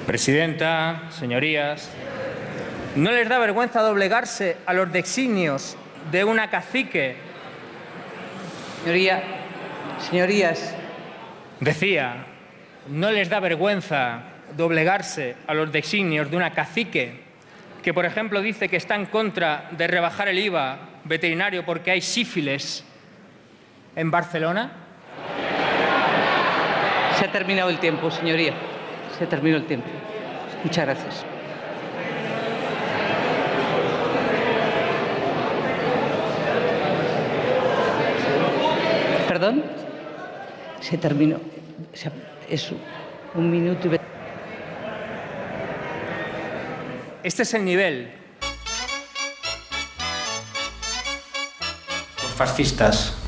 Presidenta, señorías, ¿no les da vergüenza doblegarse a los designios de una cacique? Señorías, Decía, ¿no les da vergüenza doblegarse a los designios de una cacique que, por ejemplo, dice que está en contra de rebajar el IVA veterinario porque hay sífilis en Barcelona? se ha terminado el tiempo, señoría. Se terminó el tiempo. Muchas gracias. ¿Perdón? Se terminó. Es 1 minuto y 20. Este es el nivel. Los fascistas.